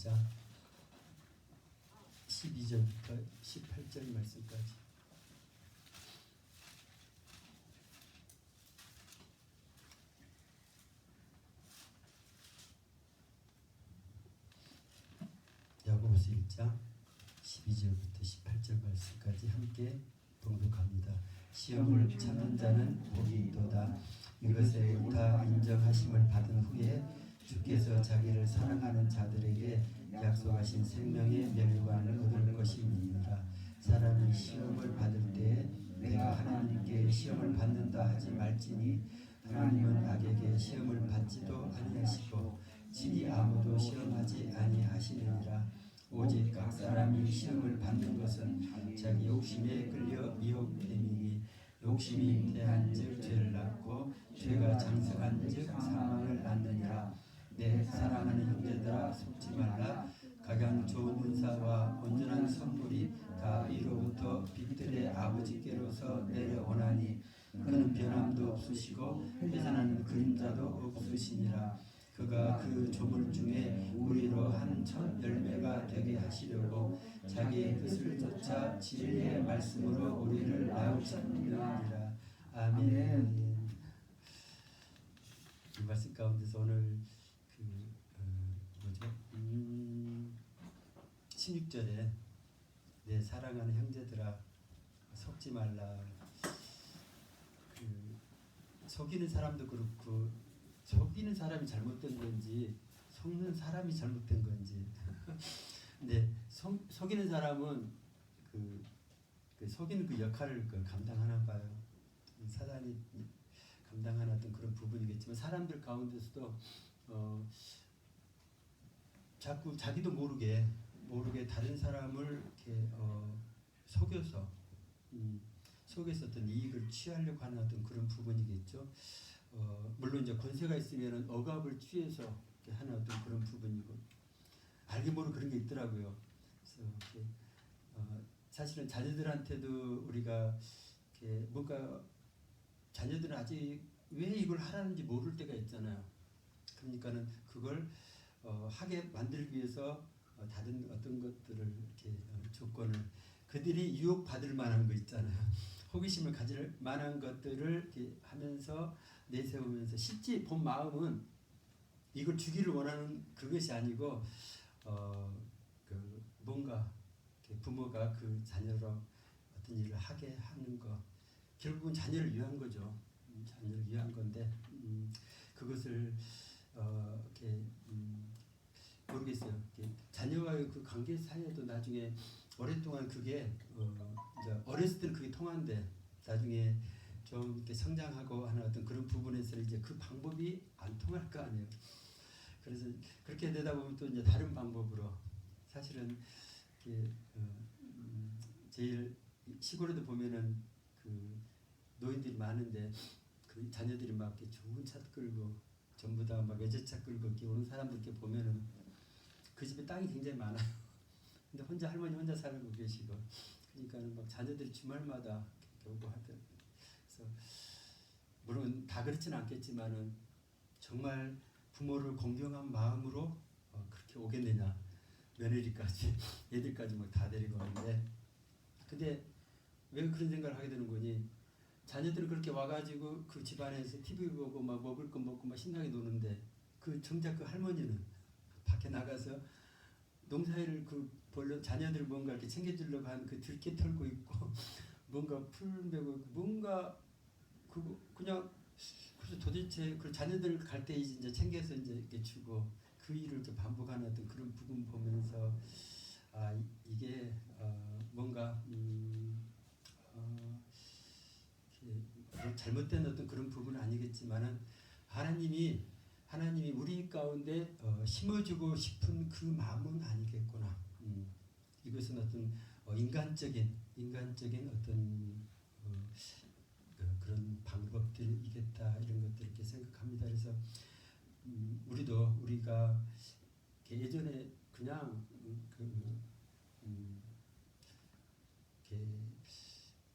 1장 12절부터 18절 말씀까지. 야고보서 1장 12절부터 18절 말씀까지 함께 봉독합니다. 시험을 참는 자는 복이 있도다. 이것에 다 인정하심을 받은 후에 주께서 자기를 사랑하는 자들에게 약속하신 생명의 멸관을 얻을 것임이니라. 사람이 시험을 받을 때에 내가 하나님께 시험을 받는다 하지 말지니 하나님은 악에게 시험을 받지도 아니하시고 친히 아무도 시험하지 아니하시느니라. 오직 각 사람이 시험을 받는 것은 자기 욕심에 끌려 미혹됨이니 욕심이 잉태한즉 죄를 낳고 죄가 장성한즉 사망을 낳느니라. 내 사랑하는 형제들아 속지 말라. 가장 좋은 은사와 온전한 선물이 다 위로부터 빛들의 아버지께로서 내려오나니 그는 변함도 없으시고 회전하는 그림자도 없으시니라. 그가 그 조물 중에 우리로 한 첫 열매가 되게 하시려고 자기의 뜻을 쫓아 진리의 말씀으로 우리를 낳으셨느니라. 아멘. 이 말씀 가운데서 오늘 16절에 내 사랑하는 형제들아 속지 말라. 속이는 사람도 그렇고 속이는 사람이 잘못된 건지 속는 사람이 잘못된 건지 근데 속이는 사람은 그 속이는 그 역할을 감당하나 봐요. 사단이 감당하는 어떤 그런 부분이겠지만 사람들 가운데서도 자꾸 자기도 모르게 다른 사람을 이렇게 속여서 어떤 이익을 취하려고 하는 어떤 그런 부분이겠죠. 물론 이제 권세가 있으면은 억압을 취해서 하는 어떤 그런 부분이고 알게 모르게 그런 게 있더라고요. 그래서 이렇게 사실은 자녀들한테도 우리가 이렇게 뭔가 자녀들은 아직 왜 이걸 하라는지 모를 때가 있잖아요. 그러니까는 그걸 하게 만들기 위해서 다른 어떤 것들을 이렇게 조건을 그들이 유혹받을 만한 거 있잖아요. 호기심을 가질 만한 것들을 이렇게 하면서 내세우면서 실제 본 마음은 이걸 주기를 원하는 그것이 아니고 뭔가 부모가 그 자녀로 어떤 일을 하게 하는 거 결국은 자녀를 위한 거죠. 자녀를 위한 건데 그것을 이렇게 모르겠어요. 자녀와의 그 관계 사이에도 나중에 오랫동안 그게 이제 어렸을 때는 그게 통한데 나중에 좀 이렇게 성장하고 하는 어떤 그런 부분에서 이제 그 방법이 안 통할 거 아니에요. 그래서 그렇게 되다 보면 또 이제 다른 방법으로 사실은 이렇게 제일 시골에도 보면은 그 노인들이 많은데 그 자녀들이 막 이렇게 좋은 차 끌고 전부 다 막 외제차 끌고 이렇게 오는 사람들 이렇게 보면은 그 집에 땅이 굉장히 많아요. 근데 할머니 혼자 살고 계시고, 그러니까는 막 자녀들이 주말마다 이렇게 오고 하더라고요. 그래서 물론 다 그렇지는 않겠지만은 정말 부모를 공경한 마음으로 그렇게 오겠느냐, 며느리까지 애들까지 막 다 데리고 오는데, 근데 왜 그런 생각을 하게 되는 거니? 자녀들은 그렇게 와가지고 그 집안에서 TV 보고 막 먹을 거 먹고 막 신나게 노는데 그 정작 그 할머니는 밖에 나가서 농사일을 자녀들 뭔가 이렇게 챙겨주려고 하는 그 들깨 털고 있고 뭔가 풀 메고 뭔가 그냥 그래서 도대체 그 자녀들 갈 때 이제 챙겨서 이제 이렇게 주고 그 일을 좀 반복하는 어떤 그런 부분 보면서 이게 뭔가 잘못된 어떤 그런 부분은 아니겠지만은 하나님이 우리 가운데 심어주고 싶은 그 마음은 아니겠구나. 이것은 어떤 인간적인 어떤 그런 방법들이겠다 이런 것들 이렇게 생각합니다. 그래서 우리가 예전에 그냥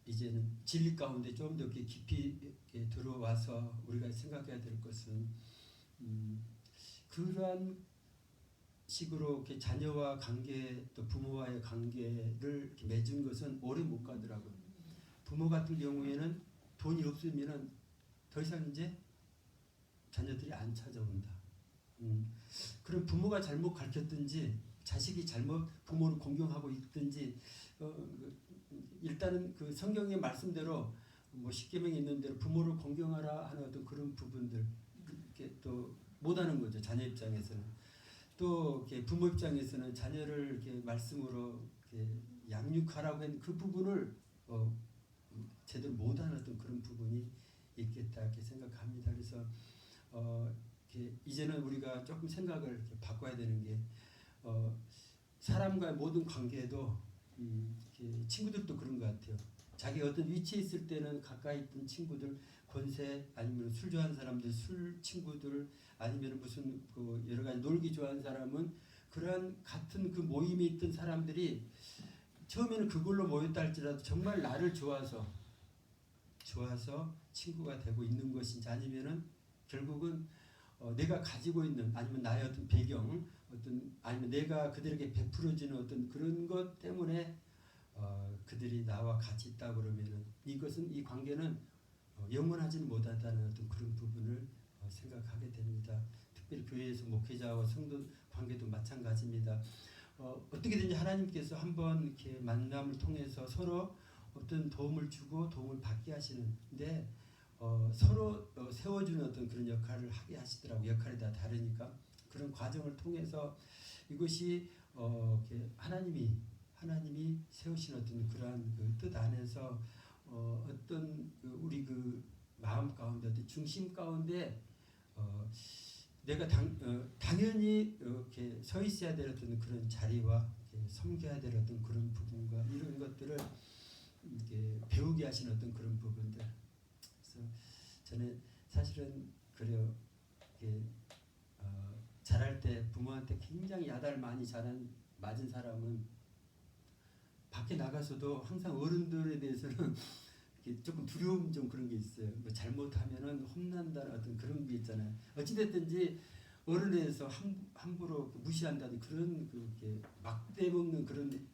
이제는 진리 가운데 좀 더 깊이 들어와서 우리가 생각해야 될 것은 그러한 식으로 이렇게 자녀와 관계 또 부모와의 관계를 이렇게 맺은 것은 오래 못 가더라고요. 부모 같은 경우에는 돈이 없으면은 더 이상 이제 자녀들이 안 찾아온다. 그럼 부모가 잘못 가르쳤든지 자식이 잘못 부모를 공경하고 있든지 일단은 그 성경의 말씀대로 뭐 십계명에 있는 대로 부모를 공경하라 하는 어떤 그런 부분들 이렇게 또 못하는 거죠. 자녀 입장에서는 또 이렇게 부모 입장에서는 자녀를 이렇게 말씀으로 이렇게 양육하라고 한 그 부분을 제대로 못하는 어떤 그런 부분이 있겠다 이렇게 생각합니다. 그래서 이렇게 이제는 우리가 조금 생각을 이렇게 바꿔야 되는 게 사람과의 모든 관계도 이렇게 친구들도 그런 것 같아요. 자기 어떤 위치에 있을 때는 가까이 있던 친구들 권세 아니면 술 좋아하는 사람들 술 친구들 아니면 무슨 그 여러 가지 놀기 좋아하는 사람은 그러한 같은 그 모임에 있던 사람들이 처음에는 그걸로 모였다 할지라도 정말 나를 좋아서 친구가 되고 있는 것인지 아니면은 결국은 내가 가지고 있는 아니면 나의 어떤 배경 어떤 아니면 내가 그들에게 베풀어주는 어떤 그런 것 때문에 그들이 나와 같이 있다 그러면은 이것은 이 관계는 영원하지는 못하다는 어떤 그런 부분을 생각하게 됩니다. 특별히 교회에서 목회자와 성도 관계도 마찬가지입니다. 어떻게든지 하나님께서 한번 이렇게 만남을 통해서 서로 어떤 도움을 주고 도움을 받게 하시는데 서로 세워주는 어떤 그런 역할을 하게 하시더라고요. 역할이 다 다르니까 그런 과정을 통해서 이것이 하나님이 세우신 어떤 그러한 그 뜻 안에서 어떤 우리 그 마음 가운데 어떤 중심 가운데 내가 당연히 이렇게 서 있어야 될 어떤 그런 자리와 섬겨야 될 어떤 그런 부분과 이런 것들을 이렇게 배우게 하신 어떤 그런 부분들. 그래서 저는 사실은 그래요. 자랄 때 부모한테 굉장히 야단을 많이 맞은 사람은 밖에 나가서도 항상 어른들에 대해서는 조금 두려움 좀 그런 게 있어요. 뭐 잘못하면은 혼난다는 어떤 그런 게 있잖아요. 어찌됐든지 어른에서 함부로 무시한다는 그런 그렇게 막대 먹는 그런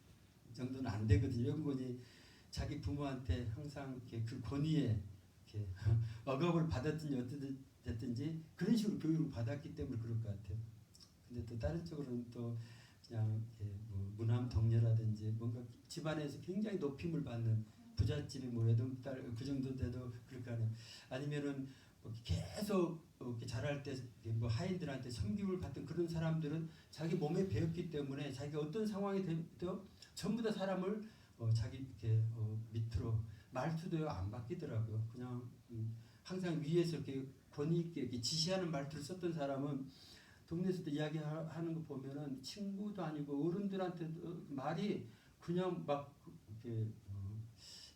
정도는 안 되거든요. 영건이 자기 부모한테 항상 이렇게 그 권위에 이렇게 억압을 받았든지 어떻든 됐든지 그런 식으로 교육을 받았기 때문에 그럴 것 같아요. 근데 또 다른 쪽으로는 또 그냥 뭐 무남 동녀라든지 뭔가 집안에서 굉장히 높임을 받는 부잣집이 뭐 외동딸 그 정도 돼도 그럴 거 아니에요. 아니면은 뭐 계속 이렇게 자랄 때 뭐 하인들한테 섬김을 받던 그런 사람들은 자기 몸에 배웠기 때문에 자기가 어떤 상황이 돼도 전부 다 사람을 자기 이렇게 밑으로 말투도 안 바뀌더라고요. 그냥 항상 위에서 이렇게 권위 있게 이렇게 지시하는 말투를 썼던 사람은 동네에서도 이야기하는 거 보면은 친구도 아니고 어른들한테도 말이 그냥 막 이렇게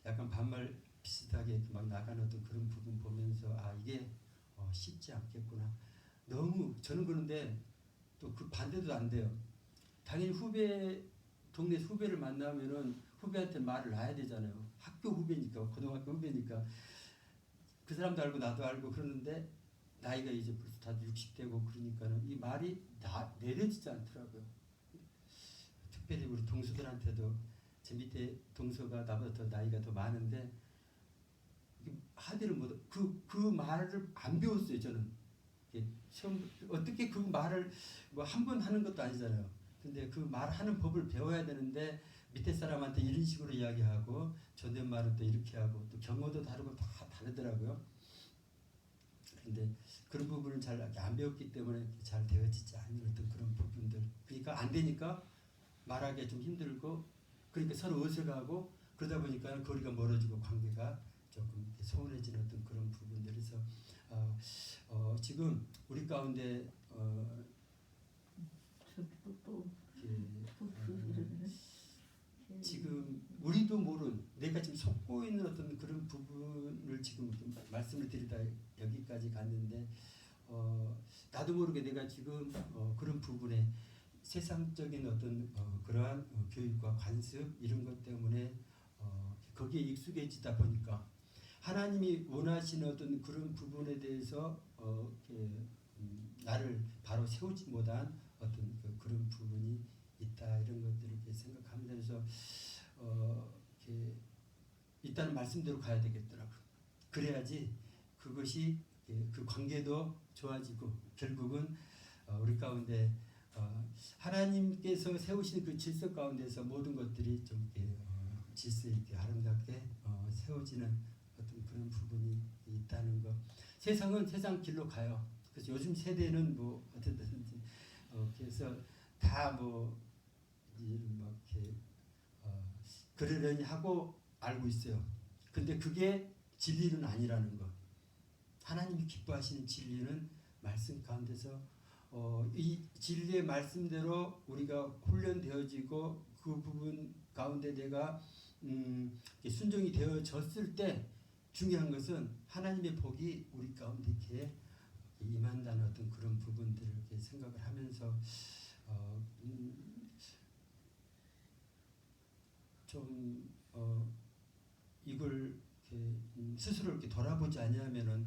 약간 반말 비슷하게 이렇게 막 나가는 어떤 그런 부분 보면서 이게 쉽지 않겠구나. 너무 저는 그런데 또 그 반대도 안 돼요. 당연히 동네 후배를 만나면은 후배한테 말을 놔야 되잖아요. 학교 후배니까 고등학교 후배니까 그 사람도 알고 나도 알고 그러는데 나이가 이제 벌써 다들 60대고 그러니까는 이 말이 내려지지 않더라고요. 특별히 우리 동서들한테도 제 밑에 동서가 나보다 더 나이가 더 많은데 하디를 못 그 말을 안 배웠어요. 저는 처음 어떻게 그 말을 뭐 한 번 하는 것도 아니잖아요. 근데 그 말하는 법을 배워야 되는데 밑에 사람한테 이런 식으로 이야기하고 존댓말은 또 이렇게 하고 또 경어도 다르고 다 다르더라고요. 근데 그런 부분을 잘 안 배웠기 때문에 잘 되어지지 않는 어떤 그런 부분들. 그러니까 안 되니까 말하기가 좀 힘들고 그러니까 서로 어색하고 그러다 보니까 거리가 멀어지고 관계가 조금 소원해지는 어떤 그런 부분들에서 지금 우리 가운데 지금 우리도 모르는 내가 지금 속고 있는 어떤 그런 부분을 지금 말씀을 드리다 여기까지 갔는데 나도 모르게 내가 지금 그런 부분에 세상적인 어떤 그러한 교육과 관습 이런 것 때문에 거기에 익숙해지다 보니까 하나님이 원하시는 어떤 그런 부분에 대해서 나를 바로 세우지 못한 어떤 그런 부분이 있다 이런 것들을 이렇게 생각합니다. 그래서 이렇게 일단은 말씀대로 가야 되겠더라고요. 그래야지 그것이 그 관계도 좋아지고 결국은 우리 가운데 하나님께서 세우신 그 질서 가운데서 모든 것들이 좀 이렇게 질서 있게 아름답게 세워지는 어떤 그런 부분이 있다는 것. 세상은 세상 길로 가요. 그래서 요즘 세대는 뭐 어쨌든지 그래서 다 뭐 이렇게 그러려니 하고 알고 있어요. 근데 그게 진리는 아니라는 것. 하나님이 기뻐하시는 진리는 말씀 가운데서 이 진리의 말씀대로 우리가 훈련되어지고 그 부분 가운데 내가 순종이 되어졌을 때 중요한 것은 하나님의 복이 우리 가운데 이렇게 임한다는 어떤 그런 부분들을 이렇게 생각을 하면서 이걸 이렇게 스스로 이렇게 돌아보지 아니하면은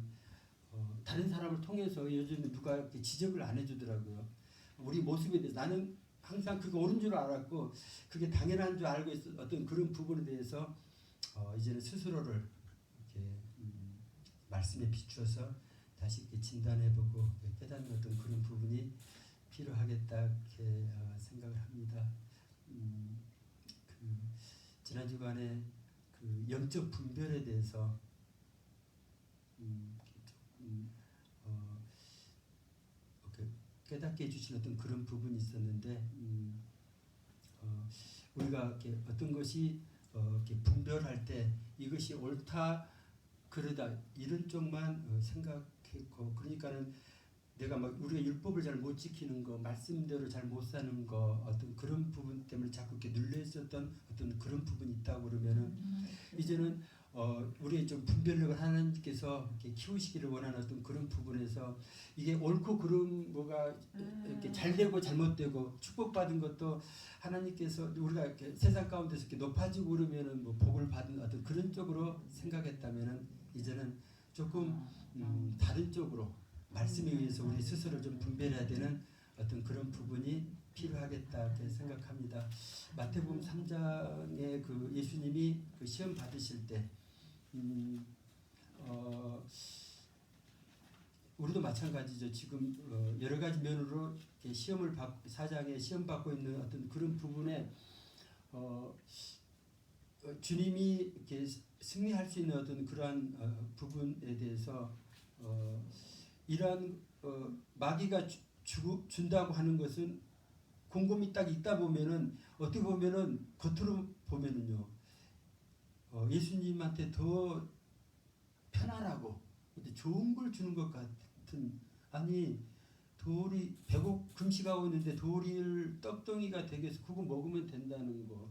다른 사람을 통해서 요즘에 누가 이렇게 지적을 안 해주더라고요. 우리 모습에 대해서 나는 항상 그게 옳은 줄 알았고 그게 당연한 줄 알고 있었 어떤 그런 부분에 대해서 이제는 스스로를 이렇게 말씀에 비추어서 다시 이렇게 진단해보고 깨닫는 어떤 그런 부분이 필요하겠다 이렇게 생각을 합니다. 지난 주간에 그 영적 분별에 대해서 깨닫게 해주신 어떤 그런 부분이 있었는데 우리가 이렇게 어떤 것이 이렇게 분별할 때 이것이 옳다 그러다 이런 쪽만 생각했고 그러니까는 내가 막 우리가 율법을 잘 못 지키는 거 말씀대로 잘 못 사는 거 어떤 그런 부분 때문에 자꾸 이렇게 눌려 있었던 어떤 그런 부분이 있다고 그러면은 이제는 우리의 좀 분별력을 하나님께서 이렇게 키우시기를 원하는 어떤 그런 부분에서 이게 옳고 그름 뭐가 이렇게 잘되고 잘못되고 축복받은 것도 하나님께서 우리가 이렇게 세상 가운데서 이렇게 높아지고 그러면은 뭐 복을 받은 어떤 그런 쪽으로 생각했다면은 이제는 조금 다른 쪽으로 말씀에 의해서 우리 스스로 좀 분별해야 되는 어떤 그런 부분이 필요하겠다 이렇게 생각합니다. 마태복음 3장에 그 예수님이 그 시험 받으실 때 우리도 마찬가지죠. 지금 여러 가지 면으로 시험을 받고 사장에 시험 받고 있는 어떤 그런 부분에 주님이 이렇게 승리할 수 있는 어떤 그러한 부분에 대해서 이러한 마귀가 준다고 하는 것은 곰곰이 딱 있다 보면은 어떻게 보면은 겉으로 보면은요 예수님한테 더 편안하고 좋은 걸 주는 것 같은 아니 돌이 배고 금식하고 있는데 돌을 떡덩이가 되게 해서 그거 먹으면 된다는 거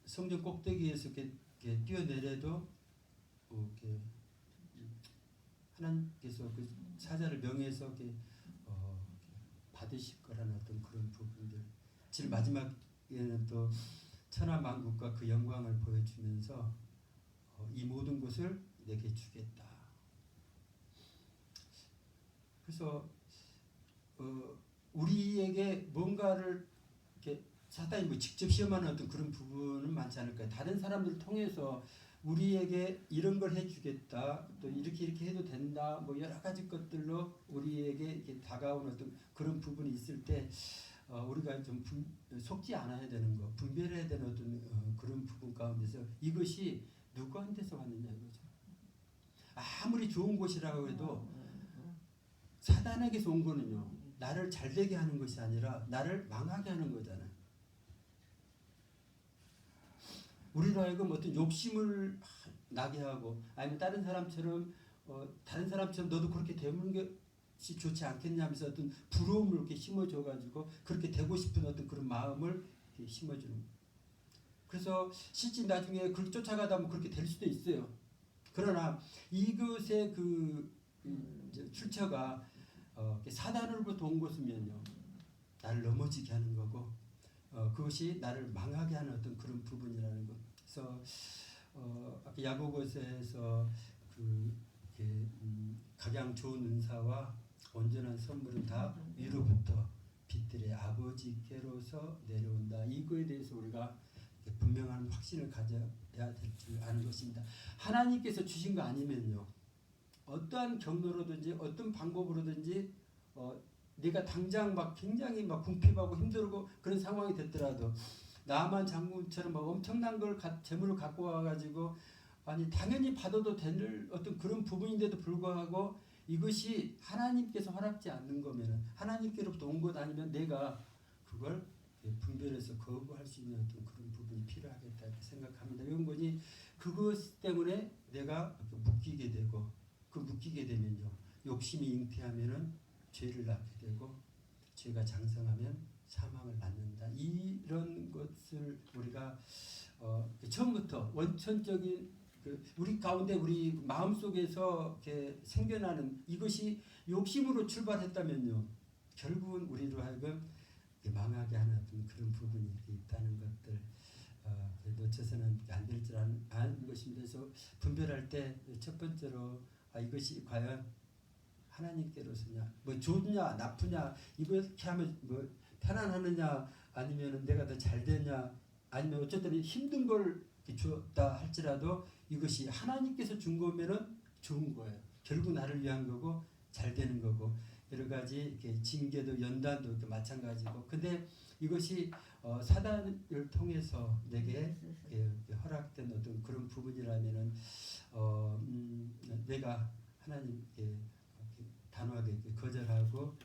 성전 꼭대기에서 이렇게 뛰어내려도 이렇게 하나님께서 그 사자를 명예해서 받으실 거라는 어떤 그런 부분들. 제일 마지막에는 또 천하만국과 그 영광을 보여주면서 이 모든 것을 내게 주겠다. 그래서 우리에게 뭔가를 이렇게 사단이 뭐 직접 시험하는 어떤 그런 부분은 많지 않을까요? 다른 사람들을 통해서 우리에게 이런 걸 해주겠다, 또 이렇게 해도 된다, 뭐 여러 가지 것들로 우리에게 이렇게 다가오는 어떤 그런 부분이 있을 때 우리가 좀 속지 않아야 되는 거, 분별해야 되는 어떤 그런 부분 가운데서 이것이 누구한테서 왔느냐 이거죠. 아무리 좋은 곳이라고 해도 사단에게서 온 거는요, 나를 잘되게 하는 것이 아니라 나를 망하게 하는 거잖아요. 우리로 하여금 어떤 욕심을 나게 하고 아니면 다른 사람처럼 너도 그렇게 되는 것이 좋지 않겠냐면서 어떤 부러움을 이렇게 심어줘가지고 그렇게 되고 싶은 어떤 그런 마음을 이렇게 심어주는 거예요. 그래서 실제 나중에 그렇게 쫓아가다 보면 그렇게 될 수도 있어요. 그러나 이것의 출처가 사단으로부터 온 것이면요 나를 넘어지게 하는 거고 그것이 나를 망하게 하는 어떤 그런 부분이라는 것. 그래서 아까 야고보서에서 각양 좋은 은사와 온전한 선물은 다 위로부터 빛들의 아버지께로서 내려온다. 이거에 대해서 우리가 분명한 확신을 가져야 될 줄 아는 것입니다. 하나님께서 주신 거 아니면요, 어떠한 경로로든지 어떤 방법으로든지 네가 당장 막 굉장히 막 궁핍하고 힘들고 그런 상황이 됐더라도 나만 장군처럼 막 엄청난 걸 재물을 갖고 와가지고 아니 당연히 받아도 될 어떤 그런 부분인데도 불구하고 이것이 하나님께서 허락지 않는 거면은 하나님께로부터 온 것 아니면 내가 그걸 분별해서 거부할 수 있는 어떤 그런 부분이 필요하겠다 이렇게 생각합니다. 이런 거니 그것 때문에 내가 묶이게 되고 그 묶이게 되면요 욕심이 잉태하면은 죄를 낳게 되고 죄가 장성하면 사망을 낳는다. 이런 것을 우리가 처음부터 원천적인 우리 가운데 우리 마음 속에서 이렇게 생겨나는 이것이 욕심으로 출발했다면요 결국은 우리로 하여금 망하게 하는 어떤 그런 부분이 있다는 것들 놓쳐서는 안 될 줄 아는 것입니다. 그래서 분별할 때 첫 번째로 이것이 과연 하나님께로서냐, 뭐 좋냐 나쁘냐 이렇게 하면 뭐 편안하느냐 아니면 내가 더 잘 되냐 아니면 어쨌든 힘든 걸 줬다 할지라도 이것이 하나님께서 준 거면은 좋은 거예요. 결국 나를 위한 거고 잘 되는 거고 여러 가지 이렇게 징계도 연단도 이렇게 마찬가지고 근데 이것이 사단을 통해서 내게 허락된 어떤 그런 부분이라면은 내가 하나님께 단호하게 거절하고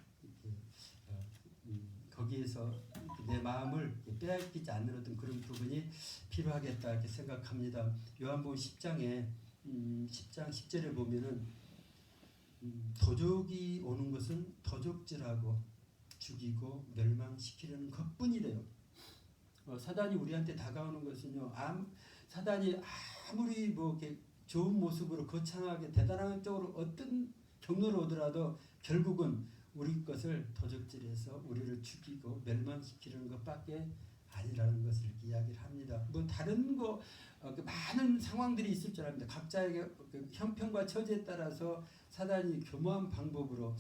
거기에서 내 마음을 빼앗기지 않는 어떤 그런 부분이 필요하겠다 이렇게 생각합니다. 요한복음 10장에 10장 10절에 보면은 도적이 오는 것은 도적질하고 죽이고 멸망시키려는 것뿐이래요. 사단이 우리한테 다가오는 것은요. 사단이 아무리 뭐 이렇게 좋은 모습으로 거창하게 대단한 쪽으로 어떤 경로로 오더라도 결국은 우리 것을 도적질해서 우리를 죽이고 멸망시키려는 것밖에 아니라는 것을 이야기를 합니다. 뭐 다른 거 많은 상황들이 있을 줄 압니다. 각자의 형편과 처지에 따라서 사단이 교묘한 방법으로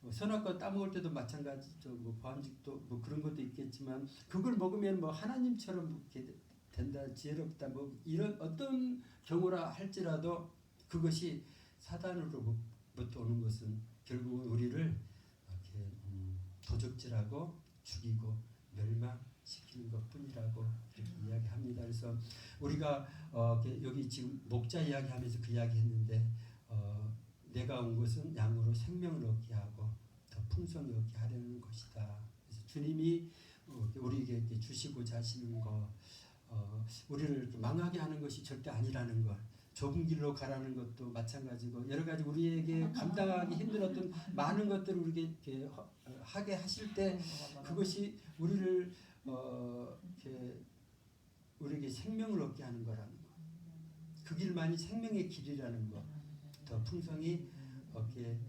선악과 따먹을 때도 마찬가지죠. 뭐 보암직도 뭐 그런 것도 있겠지만 그걸 먹으면 뭐 하나님처럼 이렇게 된다, 지혜롭다, 뭐 이런 어떤 경우라 할지라도 그것이 사단으로부터 오는 것은 결국은 우리를 이렇게 도적질하고 죽이고 멸망시키는 것뿐이라고 이렇게 이야기합니다. 그래서 우리가 여기 지금 목자 이야기하면서 그 이야기했는데 내가 온 것은 양으로 생명을 얻게 하고 더 풍성히 얻게 하려는 것이다. 그래서 주님이 우리에게 주시고자 하시는 것 우리를 망하게 하는 것이 절대 아니라는 것 좁은 길로 가라는 것도 마찬가지고 여러 가지 우리에게 감당하기 힘들었던 많은 것들을 우리에게 하게 하실 때 그것이 우리를 우리에게 생명을 얻게 하는 거라는 것. 그 길만이 생명의 길이라는 것. 더 풍성히 얻게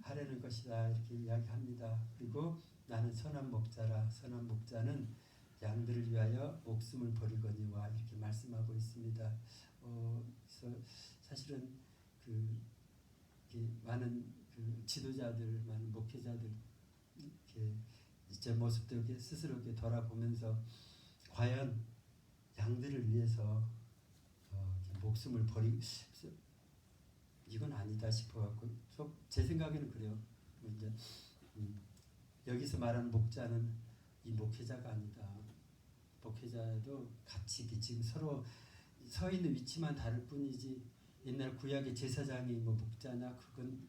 하려는 것이다 이렇게 이야기합니다. 그리고 나는 선한 목자라. 선한 목자는 양들을 위하여 목숨을 버리거니와 이렇게 말씀하고 있습니다. 그래서 사실은 많은 지도자들, 많은 목회자들 이렇게 제 모습도 이렇게 스스로 이렇게 돌아보면서 과연 양들을 위해서 목숨을 이건 아니다 싶어갖고 제 생각에는 그래요. 이제 여기서 말하는 목자는 이 목회자가 아니다. 목회자도 같이 지금 서로 서 있는 위치만 다를 뿐이지 옛날 구약의 제사장이 뭐 목자냐 그건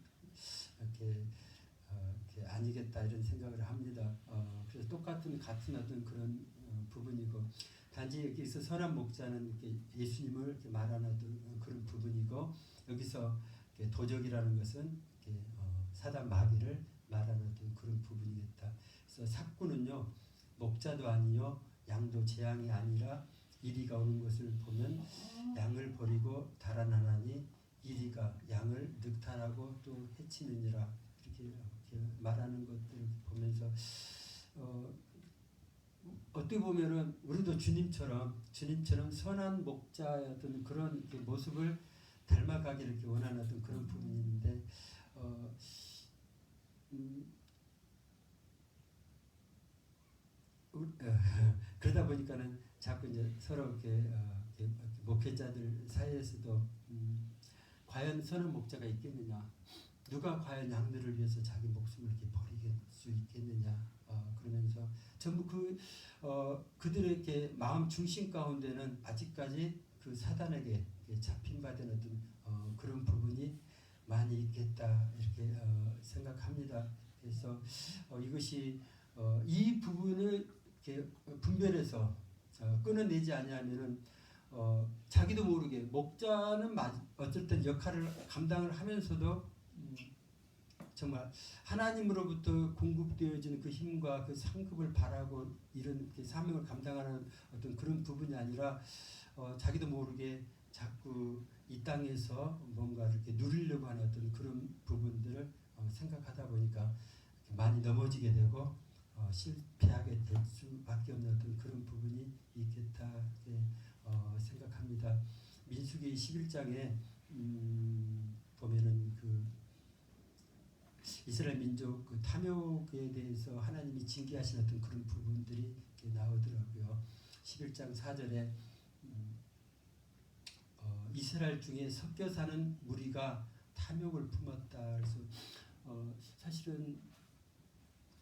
이렇게 아니겠다 이런 생각을 합니다. 그래서 같은 어떤 그런 부분이고 단지 여기서 선한 목자는 이렇게 예수님을 이렇게 말하는 그런 부분이고 여기서 도적이라는 것은 사단 마귀를 말하는 어떤 그런 부분이겠다. 그래서 삭구는요 목자도 아니요 양도 재앙이 아니라 이리가 오는 것을 보면 양을 버리고 달아나나니 이리가 양을 늑탈하고 또 해치느니라 이렇게 말하는 것들을 보면서 어떻게 보면은 우리도 주님처럼 선한 목자의 어떤 그런 모습을 닮아가기를 원하는 어떤 그런 부분이 있는데 보니까는 자꾸 이제 서로 이렇게 목회자들 사이에서도 과연 선한 목자가 있겠느냐, 누가 과연 양들을 위해서 자기 목숨을 이렇게 버리게 수 있겠느냐, 그러면서 전부 그들의 이렇게 마음 중심 가운데는 아직까지 그 사단에게 잡힌 바된 어떤 그런 부분이 많이 있겠다 이렇게 생각합니다. 그래서 이것이 이 부분을 이렇게 분별해서 끊어내지 아니하면은 자기도 모르게 목자는 어쨌든 역할을 감당을 하면서도 정말 하나님으로부터 공급되어지는 그 힘과 그 상급을 바라고 이런 사명을 감당하는 어떤 그런 부분이 아니라 자기도 모르게 자꾸 이 땅에서 뭔가 이렇게 누리려고 하는 어떤 그런 부분들을 생각하다 보니까 많이 넘어지게 되고 실패하게 될 수밖에 없는 어떤 그런 부분이 있겠다 생각합니다. 민수기 11장에 보면은 그 이스라엘 민족 그 탐욕에 대해서 하나님이 징계하신 어떤 그런 부분들이 나오더라고요. 11장 4절에 이스라엘 중에 섞여 사는 무리가 탐욕을 품었다. 그래서 사실은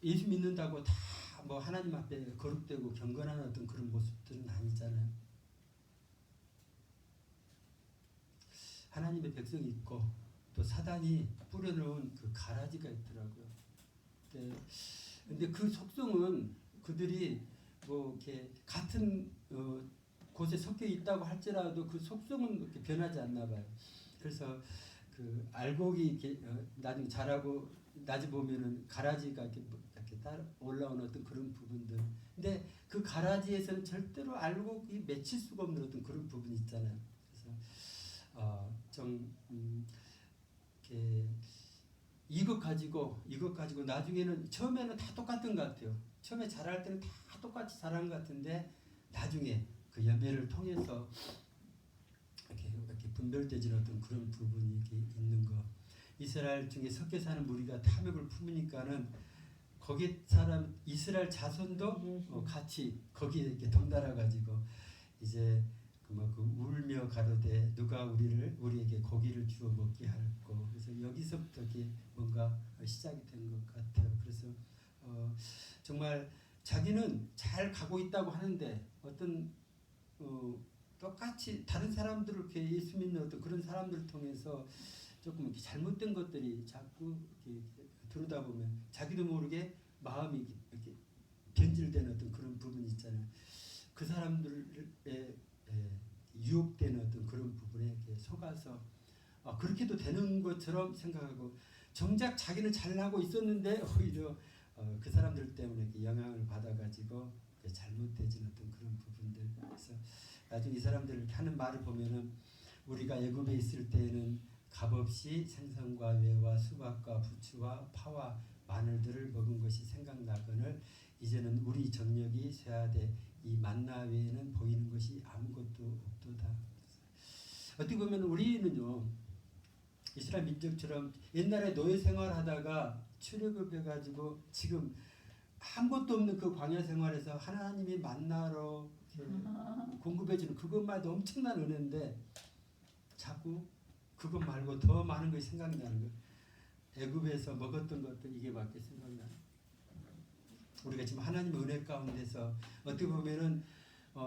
예수 믿는다고 다 뭐 하나님 앞에 거룩되고 경건한 어떤 그런 모습들은 아니잖아요. 하나님의 백성이 있고 또 사단이 뿌려놓은 그 가라지가 있더라고요. 근데 그 속성은 그들이 뭐 이렇게 같은 곳에 섞여 있다고 할지라도 그 속성은 그렇게 변하지 않나 봐요. 그래서 그 알곡이 이렇게 나중에 자라고 낮에 보면은 가라지가 이렇게 따라 올라오는 어떤 그런 부분들. 근데 그 가라지에서는 절대로 알곡이 맺힐 수가 없는 어떤 그런 부분이 있잖아요. 그래서 좀 이렇게 이것 가지고 나중에는 처음에는 다 똑같은 것 같아요. 처음에 자랄 때는 다 똑같이 자란 것 같은데 나중에 그 열매를 통해서 이렇게 분별되지는 어떤 그런 부분이 이렇게 있는 거. 이스라엘 중에 섞여 사는 무리가 탐욕을 품으니까는 거기 사람 이스라엘 자손도 같이 거기에 이렇게 덩달아 가지고 이제 그 울며 가로되 누가 우리에게 고기를 주어 먹게 할꼬. 그래서 여기서부터 이렇게 뭔가 시작이 된 것 같아요. 그래서 정말 자기는 잘 가고 있다고 하는데 어떤 똑같이 다른 사람들을 이렇게 예수 믿는 어떤 그런 사람들 통해서 조금 이렇게 잘못된 것들이 자꾸 이렇게 들여다 보면 자기도 모르게 마음이 이렇게 변질되는 어떤 그런 부분이 있잖아요. 그 사람들의 유혹되는 어떤 그런 부분에 속아서 그렇게도 되는 것처럼 생각하고 정작 자기는 잘하고 있었는데 오히려 그 사람들 때문에 영향을 받아가지고 잘못되진 어떤 그런 부분들. 그래서 나중에 이 사람들 하는 말을 보면은 우리가 애굽에 있을 때에는 값없이 생선과 외와 수박과 부추와 파와 마늘들을 먹은 것이 생각나거늘 이제는 우리 정력이 쇠하되 이 만나 외에는 보이는 것이 아무것도 없도다. 어떻게 보면 우리는요 이스라엘 민족처럼 옛날에 노예 생활하다가 출애굽해가지고 지금 아무것도 없는 그 광야 생활에서 하나님이 만나러 공급해주는 그것마저 엄청난 은혜인데 자꾸 그것 말고 더 많은 것이 생각나는 거예요. 애굽에서 먹었던 것들 이게 밖에 생각나요. 우리가 지금 하나님의 은혜 가운데서 어떻게 보면은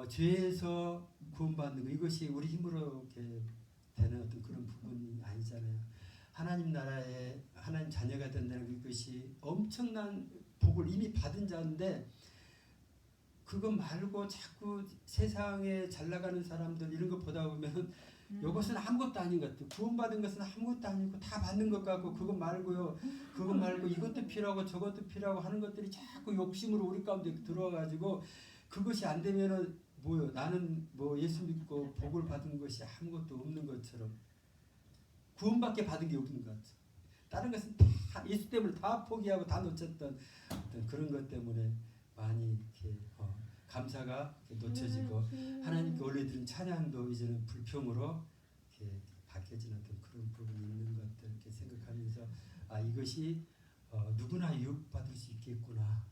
죄에서 구원받는 거 이것이 우리 힘으로 이렇게 되는 어떤 그런 부분이 아니잖아요. 하나님 나라의 하나님 자녀가 된다는 것이 엄청난 복을 이미 받은 자인데 그거 말고 자꾸 세상에 잘 나가는 사람들 이런 거 보다 보면 이것은 아무것도 아닌 것 같아요. 구원받은 것은 아무것도 아니고 다 받는 것 같고 그거 말고요. 그거 말고 이것도 필요하고 저것도 필요하고 하는 것들이 자꾸 욕심으로 우리 가운데 들어와가지고 그것이 안 되면은 뭐요? 나는 뭐 예수 믿고 복을 받은 것이 아무것도 없는 것처럼 구원밖에 받은 게 없는 것 같아요. 다른 것은 다 예수 때문에 다 포기하고 다 놓쳤던 그런 것 때문에 많이 이렇게 감사가 이렇게 놓쳐지고 하나님께 올려드린 찬양도 이제는 불평으로 이렇게 바뀌어지는 어떤 그런 부분이 있는 것들 이렇게 생각하면서 이것이 누구나 유혹받을 수 있겠구나,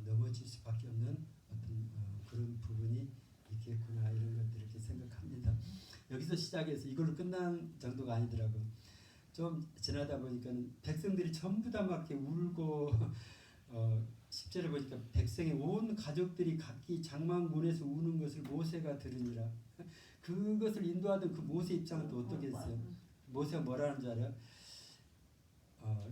넘어질 수밖에 없는 어떤 그런 부분이 있겠구나, 이런 것들 이렇게 생각합니다. 여기서 시작해서 이걸로 끝난 정도가 아니더라고요. 좀 지나다 보니까 백성들이 전부 다 막 이렇게 울고 10절에 보니까 백성의 온 가족들이 각기 장막문에서 우는 것을 모세가 들으니라. 그것을 인도하던 그 모세 입장은 또 어떻게 했어요? 모세가 뭐라는 줄 알아요?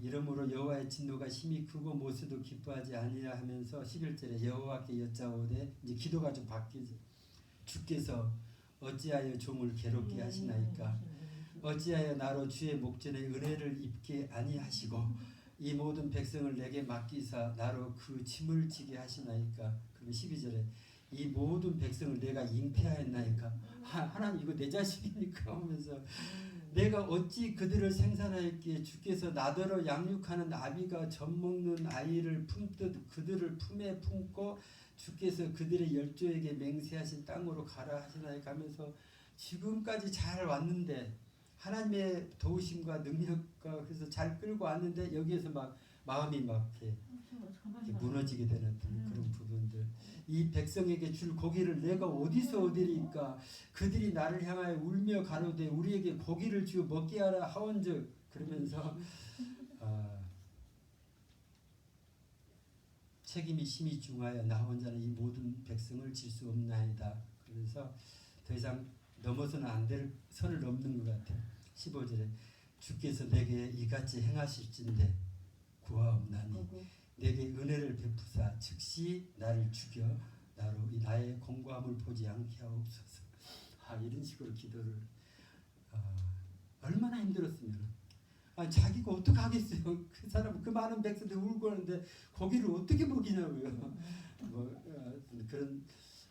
이러므로 여호와의 진노가 심히 크고 모세도 기뻐하지 아니하 하면서 11절에 여호와께 여짜오되, 이제 기도가 좀 바뀌죠. 주께서 어찌하여 종을 괴롭게 하시나이까? 어찌하여 나로 주의 목전에 은혜를 입게 아니하시고 이 모든 백성을 내게 맡기사 나로 그 짐을 지게 하시나이까? 그러면 12절에 이 모든 백성을 내가 잉태하였나이까? 하나님 이거 내 자식입니까? 하면서 내가 어찌 그들을 생산하였기에 주께서 나더러 양육하는 아비가 젖먹는 아이를 품듯 그들을 품에 품고 주께서 그들의 열조에게 맹세하신 땅으로 가라 하시나이까 하면서 지금까지 잘 왔는데 하나님의 도우심과 능력과 그래서 잘 끌고 왔는데 여기에서 막 마음이 막 이렇게 무너지게 되는 그런 부분들. 이 백성에게 줄 고기를 내가 어디서 얻으리까? 그들이 나를 향하여 울며 가로되 우리에게 고기를 주어 먹게 하라 하온즉, 그러면서 책임이 심히 중하여 나 혼자는 이 모든 백성을 질 수 없나이다. 그래서 더 이상 넘어서는 안 될 선을 넘는 것 같아요. 15절에 주께서 내게 이같이 행하실진대 구하옵나니 내게 은혜를 베푸사 즉시 나를 죽여 나로 나의 공고함을 보지 않게 하옵소서. 이런 식으로 기도를 얼마나 힘들었으면 자기가 어떻게 하겠어요. 그 사람 그 많은 백성들 울고 하는데 고기를 어떻게 먹이냐고요. 그런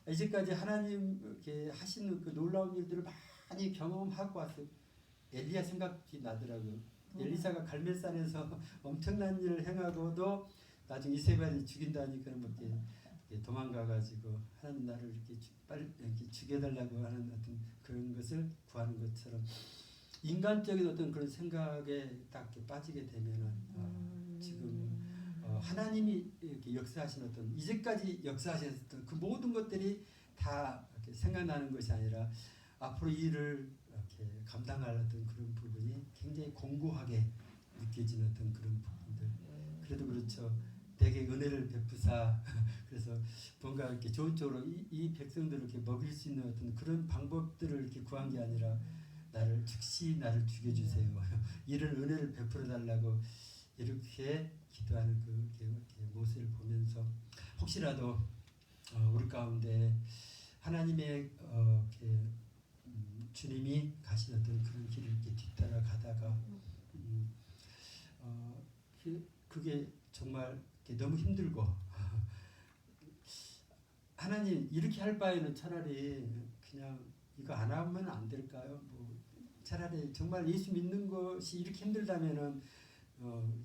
이제까지 하나님 이렇게 하시는 그 놀라운 일들을 많이 경험하고 왔어요. 엘리야 생각이 나더라고요. 엘리사가 갈멜산에서 엄청난 일을 행하고도 나중에 이세벨이 죽인다니까 이렇게 도망가가지고 하나님 나를 이렇게 빨리 이렇게 죽여달라고 하는 어떤 그런 것을 구하는 것처럼 인간적인 어떤 그런 생각에 딱 빠지게 되면은 지금 하나님이 이렇게 역사하신 어떤 이제까지 역사하셨던 그 모든 것들이 다 이렇게 생각나는 것이 아니라 앞으로 이 일을 이렇게 감당할 어떤 그런 부분이 굉장히 공고하게 느껴지는 어떤 그런 부분들. 그래도 그렇죠. 되게 은혜를 베푸사 그래서 뭔가 이렇게 좋은 쪽으로 이 백성들을 이렇게 먹일 수 있는 어떤 그런 방법들을 이렇게 구한 게 아니라 나를 즉시 나를 죽여주세요. 이런 은혜를 베풀어 달라고 이렇게 기도하는 그 모습을 보면서 혹시라도 우리 가운데 하나님의 주님이 가신 어떤 그런 길을 이렇게 뒤따라 가다가 그게 정말 너무 힘들고 하나님 이렇게 할 바에는 차라리 그냥 이거 안 하면 안 될까요? 차라리 정말 예수 믿는 것이 이렇게 힘들다면은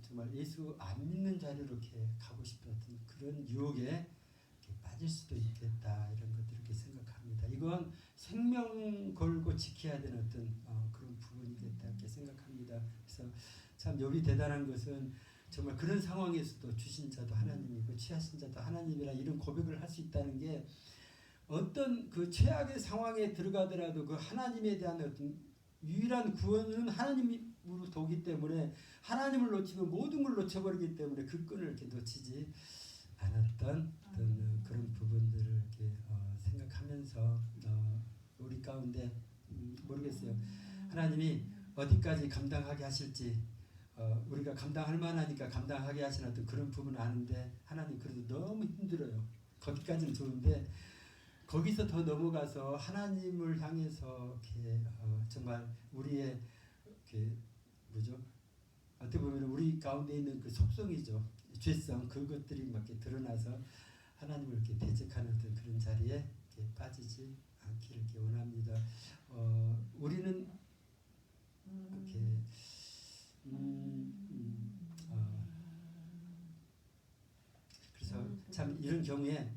정말 예수 안 믿는 자리로 이렇게 가고 싶은 그런 유혹에 이렇게 빠질 수도 있겠다, 이런 것들 이렇게 생각합니다. 이건 생명 걸고 지켜야 되는 어떤 그런 부분이겠다 이렇게 생각합니다. 그래서 참 욥이 대단한 것은 정말 그런 상황에서도 주신 자도 하나님이고 취하신 자도 하나님이라 이런 고백을 할 수 있다는 게 어떤 그 최악의 상황에 들어가더라도 그 하나님에 대한 어떤 유일한 구원은 하나님으로 도기 때문에 하나님을 놓치면 모든 걸 놓쳐버리기 때문에 그 끈을 이렇게 놓치지 않았던 어떤 그런 부분들을 이렇게 생각하면서 우리 가운데 모르겠어요. 하나님이 어디까지 감당하게 하실지 우리가 감당할 만하니까 감당하게 하시는 어떤 그런 부분은 아는데 하나님 그래도 너무 힘들어요. 거기까지는 좋은데 거기서 더 넘어가서 하나님을 향해서 이렇게 정말 우리의 뭐죠? 어떻게 보면 우리 가운데 있는 그 속성이죠. 죄성 그것들이 막 이렇게 드러나서 하나님을 이렇게 대적하는 어떤 그런 자리에 이렇게 빠지지 않기를 이렇게 원합니다. 우리는 이렇게 그래서 참 이런 경우에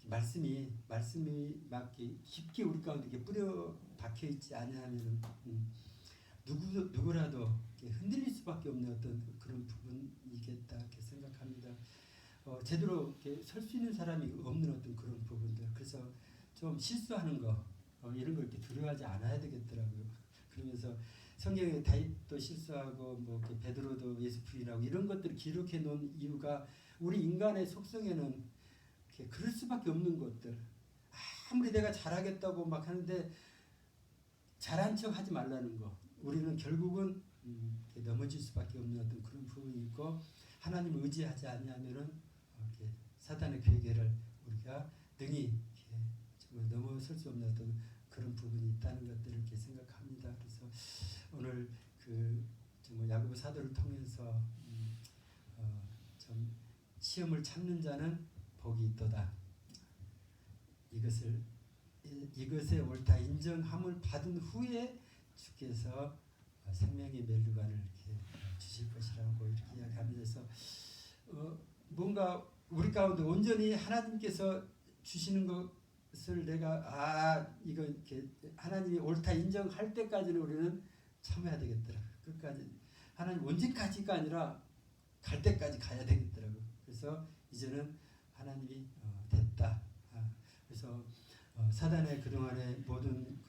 말씀이 막 깊게 우리 가운데 뿌려 박혀 있지 않으면 누구라도 흔들릴 수밖에 없는 어떤 그런 부분이겠다 이렇게 생각합니다. 제대로 설 수 있는 사람이 없는 어떤 그런 부분들. 그래서 좀 실수하는 거 이런 걸 이렇게 두려워하지 않아야 되겠더라고요. 그러면서 성경에 다윗도 실수하고 뭐 베드로도 예수 부인하고 이런 것들을 기록해 놓은 이유가 우리 인간의 속성에는 그럴 수밖에 없는 것들. 아무리 내가 잘하겠다고 막 하는데 잘한 척 하지 말라는 거. 우리는 결국은 넘어질 수밖에 없는 어떤 그런 부분이 있고 하나님을 의지하지 않냐면은 사단의 괴계를 우리가 능히 정말 넘어설 수 없는 어떤 그런 부분이 있다는 것들을 이렇게 생각합니다. 그래서 오늘 정말 야고보 사도를 통해서 좀 시험을 참는 자는 복이 있도다. 이것에 옳다 인정함을 받은 후에 주께서 생명의 멸류관을 이렇게 주실 것이라고 이렇게 이야기합니다. 그래서 뭔가 우리 가운데 온전히 하나님께서 주시는 것을 내가 이거 이렇게 하나님이 옳다 인정할 때까지는 우리는 참아야 되겠더라. 끝까지 하나님 언제까지가 아니라 갈 때까지 가야 되겠더라고. 그래서 이제는 하나님이 됐다. 그래서 사단의 그동안의 모든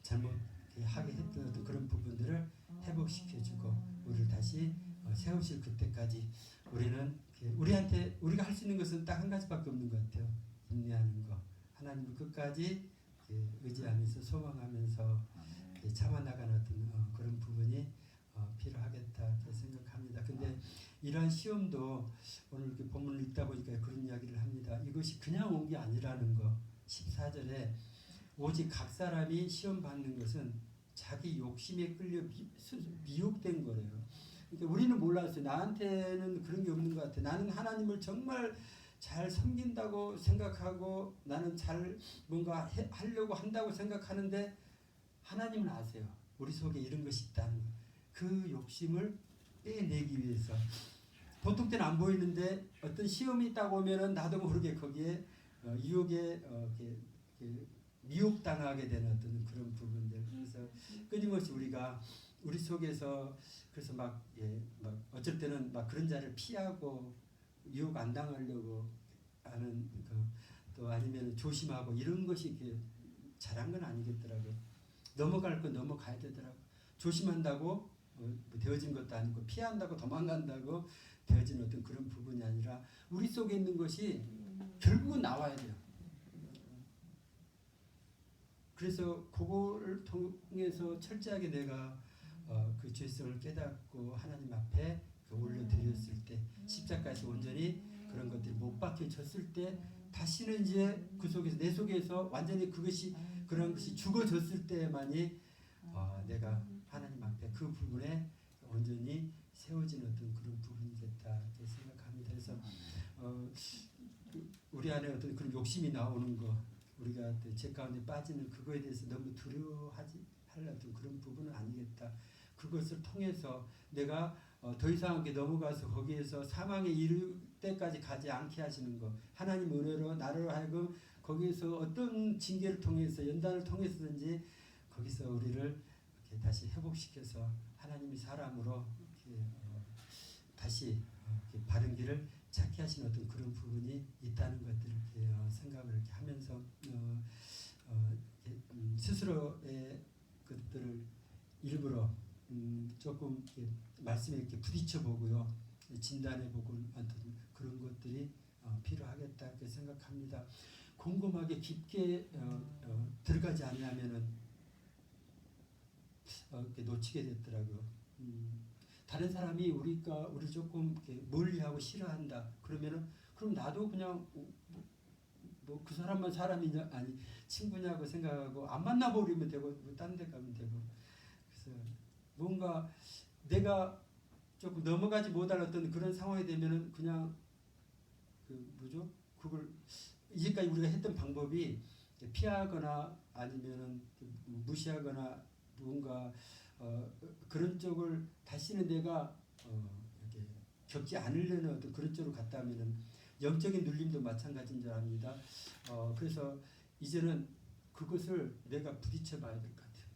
잘못하게 했던 어떤 그런 부분들을 회복시켜주고 우리를 다시 세우실 그때까지 우리가 할 수 있는 것은 딱 한 가지밖에 없는 것 같아요. 인내하는 거. 하나님을 끝까지 의지하면서 소망하면서 참아 나가는 어떤 그런 부분이 필요하겠다 생각합니다. 근데 이러한 시험도 오늘 이렇게 본문을 읽다 보니까 그런 이야기를 합니다. 이것이 그냥 온 게 아니라는 거. 14절에 오직 각 사람이 시험 받는 것은 자기 욕심에 끌려 미혹된 거래요. 그러니까 우리는 몰랐어요. 나한테는 그런 게 없는 것 같아. 나는 하나님을 정말 잘 섬긴다고 생각하고 나는 잘 뭔가 하려고 한다고 생각하는데 하나님은 아세요. 우리 속에 이런 것이 있다는 거. 그 욕심을 빼내기 위해서 보통 때는 안 보이는데 어떤 시험이 있다고 하면은 나도 모르게 거기에 유혹에 미혹당하게 되는 어떤 그런 부분들. 그래서 끊임없이 우리 속에서 그래서 막 어쩔 때는 막 그런 자를 피하고 유혹 안 당하려고 하는 또 아니면 조심하고 이런 것이 잘한 건 아니겠더라고요. 넘어갈 건 넘어가야 되더라고. 조심한다고 되어진 것도 아니고 피한다고 도망간다고 되어진 어떤 그런 부분이 아니라 우리 속에 있는 것이 결국은 나와야 돼요. 그래서 그거를 통해서 철저하게 내가 그 죄성을 깨닫고 하나님 앞에 올려드렸을 때 십자가에서 온전히 그런 것들이 못 박혀졌을 때 다시는 이제 그 속에서 내 속에서 완전히 그런 것이 죽어졌을 때만이 내가 하나님 앞에 그 부분에 온전히 세워진 어떤 그런 부분이겠다 이렇게 생각합니다. 그래서 우리 안에 어떤 그런 욕심이 나오는 거 우리가 죄 가운데 빠지는 그거에 대해서 너무 두려워하지 할 어떤 그런 부분은 아니겠다. 그것을 통해서 내가 더 이상 넘어가서 거기에서 사망에 이를 때까지 가지 않게 하시는 것. 하나님 은혜로 나를 하여금 거기에서 어떤 징계를 통해서 연단을 통해서든지 거기서 우리를 이렇게 다시 회복시켜서 하나님이 사람으로 이렇게 다시 이렇게 바른 길을 찾게 하시는 어떤 그런 부분이 있다는 것들을 이렇게 생각을 이렇게 하면서 스스로의 것들을 일부러 조금 이렇게 말씀에 이렇게 부딪혀 보고요, 진단해 보고 어떤 그런 것들이 필요하겠다 이렇게 생각합니다. 곰곰하게 깊게 들어가지 않으면은 이렇게 놓치게 됐더라고요. 다른 사람이 우리 조금 이렇게 멀리하고 싫어한다. 그러면은 그럼 나도 그냥 뭐 그 사람만 사람이냐 아니 친구냐고 생각하고 안 만나버리면 되고 딴 데 가면 되고. 그래서 뭔가 내가 조금 넘어가지 못할 어떤 그런 상황이 되면은 그냥 그걸 이제까지 우리가 했던 방법이 피하거나 아니면은 무시하거나 뭔가 그런 쪽을 다시는 내가 이렇게 겪지 않으려는 어떤 그런 쪽으로 갔다 하면은 영적인 눌림도 마찬가지인 줄 압니다. 그래서 이제는 그것을 내가 부딪혀 봐야 될 것 같아요.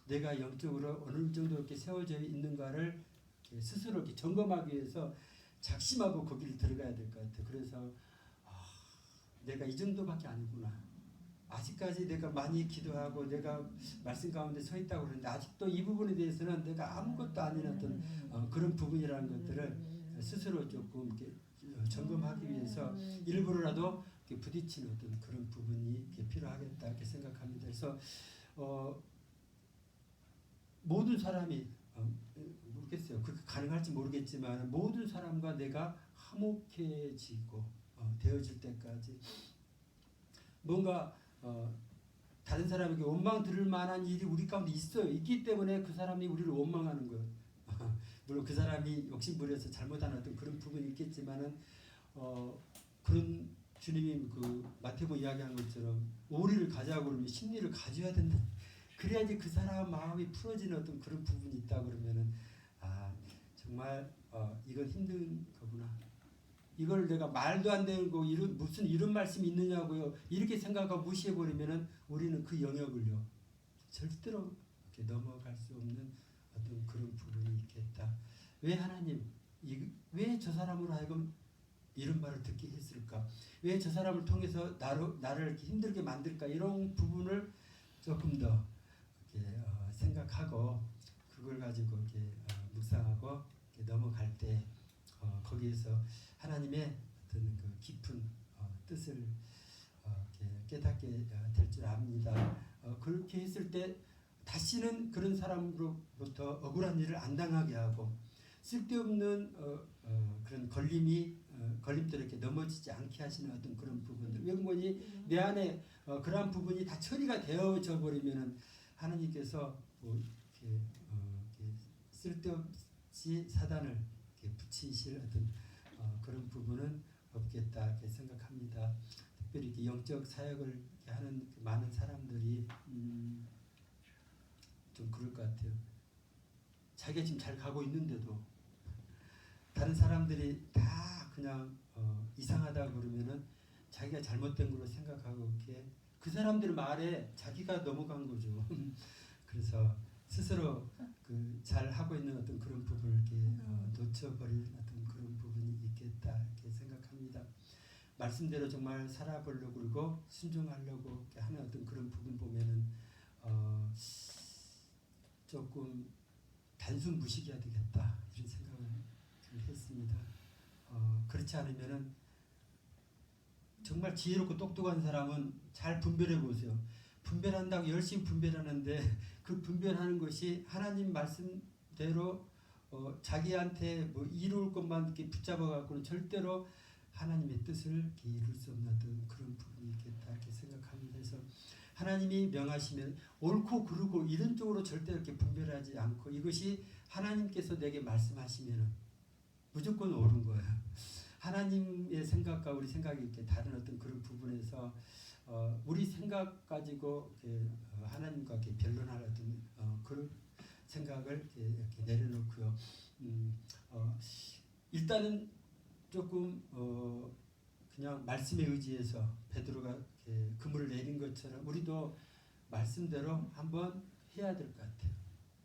내가 영적으로 어느 정도 이렇게 세워져 있는가를 이렇게 스스로 이렇게 점검하기 위해서 작심하고 거기를 들어가야 될 것 같아요. 그래서 내가 이 정도밖에 아니구나. 아직까지 내가 많이 기도하고 내가 말씀 가운데 서 있다고 그러는데 아직도 이 부분에 대해서는 내가 아무것도 아닌 어떤 그런 부분이라는 것들을 스스로 조금 이렇게 점검하기 위해서 일부러라도 이렇게 부딪히는 어떤 그런 부분이 이렇게 필요하겠다 이렇게 생각합니다. 그래서 모든 사람이 모르겠어요. 그렇게 가능할지 모르겠지만 모든 사람과 내가 화목해지고 되어질 때까지 뭔가 다른 사람에게 원망 들을 만한 일이 우리 가운데 있어요. 있기 때문에 그 사람이 우리를 원망하는 거예요. 물론 그 사람이 욕심부려서 잘못한 어떤 그런 부분이 있겠지만은 그런 주님이 그 마태복음 이야기한 것처럼 오리를 가져가고 그러면 심리를 가져야 된다. 그래야지 그 사람 마음이 풀어지는 어떤 그런 부분이 있다 그러면은 정말 이건 힘든 거구나. 이걸 내가 말도 안 되는 거 무슨 이런 말씀이 있느냐고요. 이렇게 생각하고 무시해 버리면은 우리는 그 영역을요 절대로 이렇게 넘어갈 수 없는 어떤 그런 부분이 있겠다. 왜 하나님 왜 저 사람으로 하여금 이런 말을 듣게 했을까? 왜 저 사람을 통해서 나를 이렇게 힘들게 만들까? 이런 부분을 조금 더 이렇게 생각하고 그걸 가지고 이렇게 묵상하고 이렇게 넘어갈 때 거기에서 하나님의 어떤 그 깊은 뜻을 깨닫게 될 줄 압니다. 그렇게 했을 때 다시는 그런 사람으로부터 억울한 일을 안 당하게 하고 쓸데없는 그런 걸림돌에 이렇게 넘어지지 않게 하시는 어떤 그런 부분들. 왜냐하면 내 안에 그러한 부분이 다 처리가 되어져 버리면은 하나님께서 뭐 이렇게 쓸데없이 사단을 이렇게 붙이실 어떤 그런 부분은 없겠다 이렇게 생각합니다. 특별히 이렇게 영적 사역을 하는 많은 사람들이 좀 그럴 것 같아요. 자기가 지금 잘 가고 있는데도 다른 사람들이 다 그냥 이상하다 그러면은 자기가 잘못된 걸로 생각하고 이렇게 그 사람들 말에 자기가 넘어간 거죠. 그래서 스스로 그 잘 하고 있는 어떤 그런 부분을 이렇게 놓쳐버리는 어떤 그런 부분이 있겠다 이렇게 생각합니다. 말씀대로 정말 살아보려고 그러고 순종하려고 이렇게 하는 어떤 그런 부분 보면은 조금 단순 무식해야 되겠다 이런 생각을 했습니다. 그렇지 않으면은 정말 지혜롭고 똑똑한 사람은 잘 분별해 보세요. 분별한다고 열심히 분별하는데 그 분별하는 것이 하나님 말씀대로 자기한테 뭐 이룰 것만 이렇게 붙잡아 갖고는 절대로 하나님의 뜻을 이렇게 이룰 수 없는 어떤 그런 부분이 있겠다 이렇게 생각합니다. 그래서 하나님이 명하시면 옳고 그르고 이런 쪽으로 절대 이렇게 분별하지 않고 이것이 하나님께서 내게 말씀하시면 무조건 옳은 거예요. 하나님의 생각과 우리 생각이 이렇게 다른 어떤 그런 부분에서 우리 생각 가지고 하나님과 이렇게 변론할 어떤 그런 생각을 이렇게 내려놓고요. 일단은 조금 그냥 말씀에 의지해서 베드로가 그물을 내린 것처럼 우리도 말씀대로 한번 해야 될 것 같아요.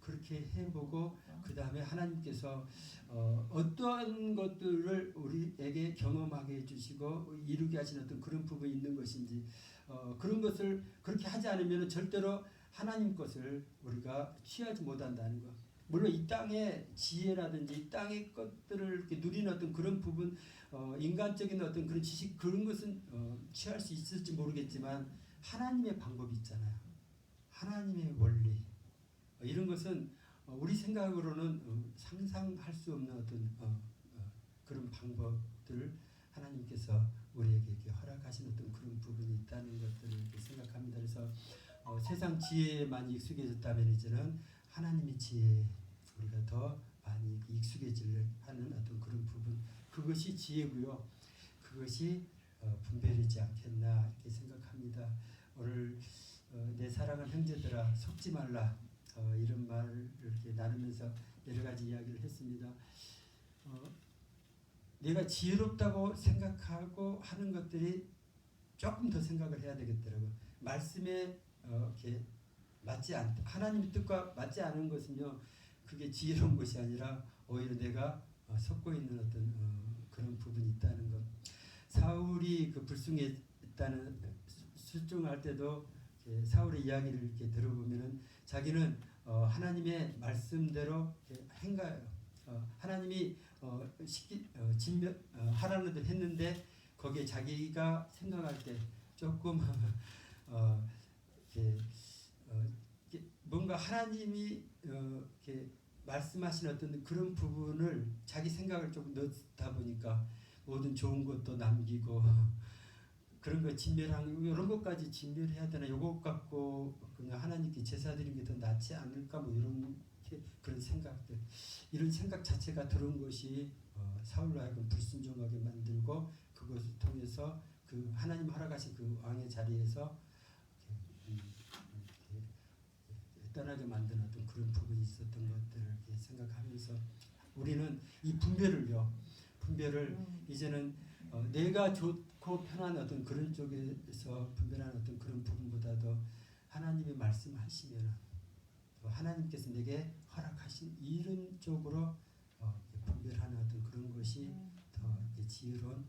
그렇게 해보고 그 다음에 하나님께서 어떠한 것들을 우리에게 경험하게 해주시고 이루게 하시는 어떤 그런 부분이 있는 것인지 그런 것을 그렇게 하지 않으면 절대로 하나님 것을 우리가 취하지 못한다는 것. 물론 이 땅의 지혜라든지 이 땅의 것들을 이렇게 누리는 어떤 그런 부분 인간적인 어떤 그런 지식 그런 것은 취할 수 있을지 모르겠지만 하나님의 방법이 있잖아요. 하나님의 원리 이런 것은 우리 생각으로는 상상할 수 없는 어떤 그런 방법들을 하나님께서 우리에게 허락하신 어떤 그런 부분이 있다는 것들을 이렇게 생각합니다. 그래서 세상 지혜에만 익숙해졌다면 이제는 하나님의 지혜에 우리가 더 많이 익숙해지려 하는 어떤 그런 부분 그것이 지혜고요. 그것이 분별이지 않겠나 이렇게 생각합니다. 오늘 내 사랑하는 형제들아 속지 말라 이런 말을 이렇게 나누면서 여러 가지 이야기를 했습니다. 내가 지혜롭다고 생각하고 하는 것들이 조금 더 생각을 해야 되겠더라고요. 말씀에 이렇게 하나님 뜻과 맞지 않은 것은요, 그게 지혜로운 것이 아니라 오히려 내가 섞고 있는 어떤 그런 부분이 있다는 것. 사울이 그 불순했다는 술중할 때도 사울의 이야기를 이렇게 들어보면은 자기는 하나님의 말씀대로 행가요. 하나님이 하라는 대로 했는데 거기에 자기가 생각할 때 조금 뭔가 하나님이 이렇게 말씀하신 어떤 그런 부분을 자기 생각을 조금 넣다 보니까 모든 좋은 것도 남기고 그런 거 진멸하는 이런 것까지 진멸해야 되나 요것 갖고 그냥 하나님께 제사 드리는 게 더 낫지 않을까 뭐 이런 그런 생각들 이런 생각 자체가 들어온 것이 사울로 하여금 불순종하게 만들고 그것을 통해서 그 하나님 허락하신 그 왕의 자리에서 떠나게 만든 어떤 그런 부분이 있었던 것들을 생각하면서 우리는 이 분별을 이제는 내가 좋고 편한 어떤 그런 쪽에서 분별하는 어떤 그런 부분보다도 하나님의 말씀하시면 하나님께서 내게 허락하신 이런 쪽으로 분별하는 어떤 그런 것이 더 지혜로운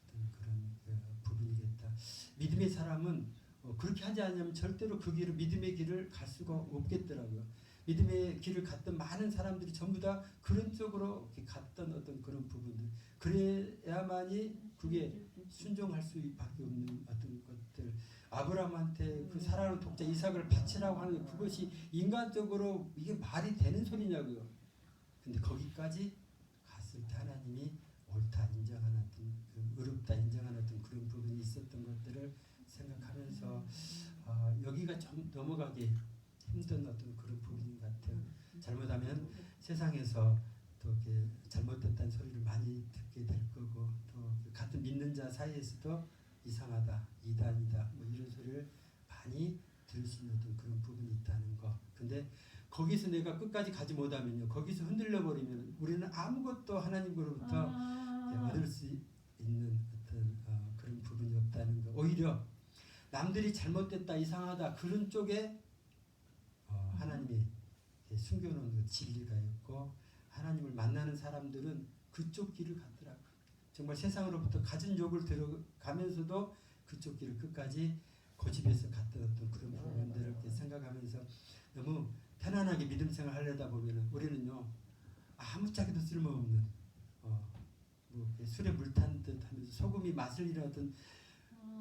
어떤 그런 부분이겠다. 믿음의 사람은 그렇게 하지 않으면 절대로 그 길을 믿음의 길을 갈 수가 없겠더라고요. 믿음의 길을 갔던 많은 사람들이 전부 다 그런 쪽으로 갔던 어떤 그런 부분들. 그래야만이 그게 순종할 수밖에 없는 어떤 것들. 아브라함한테 그 사랑하는 독자 이삭을 바치라고 하는 그것이 인간적으로 이게 말이 되는 소리냐고요. 근데 거기까지 갔을 때 하나님이 옳다 인정하는 어떤 의롭다 인정하는 어떤 그런 부분이 있었던 것들을 생각하면서 여기가 좀 넘어가기 힘든 어떤 그런 부분인 것 같아요. 잘못하면 세상에서 또 이렇게 잘못됐다는 소리를 많이 듣게 될 거고 또 같은 믿는 자 사이에서도 이상하다, 이단이다 뭐 이런 소리를 많이 들을 수 있는 어떤 그런 부분이 있다는 거. 근데 거기서 내가 끝까지 가지 못하면요, 거기서 흔들려 버리면 우리는 아무것도 하나님으로부터 얻을 수 있는 어떤 그런 부분이 없다는 거. 오히려 남들이 잘못됐다, 이상하다 그런 쪽에 하나님이 숨겨놓은 그 진리가 있고 하나님을 만나는 사람들은 그쪽 길을 갔더라고요. 정말 세상으로부터 가진 욕을 들어가면서도 그쪽 길을 끝까지 고집해서 갔던 어떤 그런 부분들을 이렇게 생각하면서 너무 편안하게 믿음 생활 하려다 보면 우리는요 아무짝에도 쓸모없는 뭐 술에 물 탄 듯 하면서 소금이 맛을 잃었던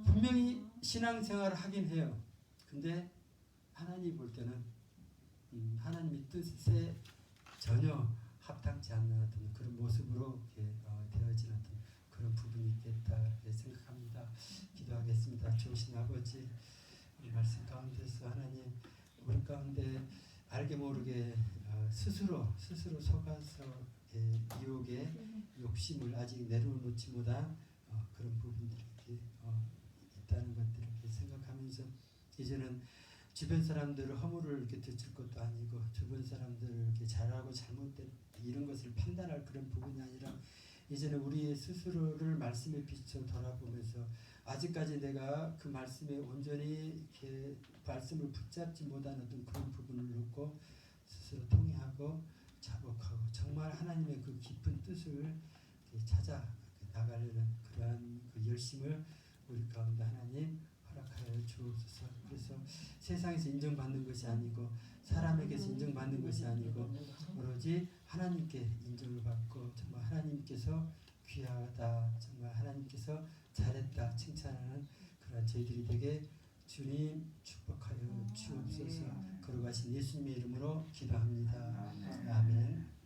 분명히 신앙생활을 하긴 해요. 근데 하나님 볼 때는 하나님의 뜻에 전혀 합당치 않는 어떤 그런 모습으로 되어지는 어떤 그런 부분이 있겠다 생각합니다. 기도하겠습니다. 좋으신 아버지, 이 말씀 가운데서 하나님 우리 가운데 알게 모르게 스스로 속아서 유혹의 욕심을 아직 내려놓지 못한 그런 부분들이 있다는 것들을 이렇게 생각하면서 이제는 주변 사람들을 허물을 이렇게 듣을 것도 아니고 주변 사람들을 이렇게 잘하고 잘못된 이런 것을 판단할 그런 부분이 아니라 이제는 우리의 스스로를 말씀에 비춰 돌아보면서 아직까지 내가 그 말씀에 온전히 이렇게 말씀을 붙잡지 못한 어떤 그런 부분을 놓고 스스로 통회하고 자복하고 정말 하나님의 그 깊은 뜻을 찾아 나가려는 그러한 그 열심을 우리 가운데 하나님 허락하여 주옵소서. 그래서 세상에서 인정받는 것이 아니고 사람에게서 인정받는 것이 아니고 오로지 하나님께 인정을 받고 정말 하나님께서 귀하다, 정말 하나님께서 잘했다 칭찬하는 그런 저희들이 되게 주님 축복하여 주옵소서. 걸어가신 예수님의 이름으로 기도합니다. 아멘.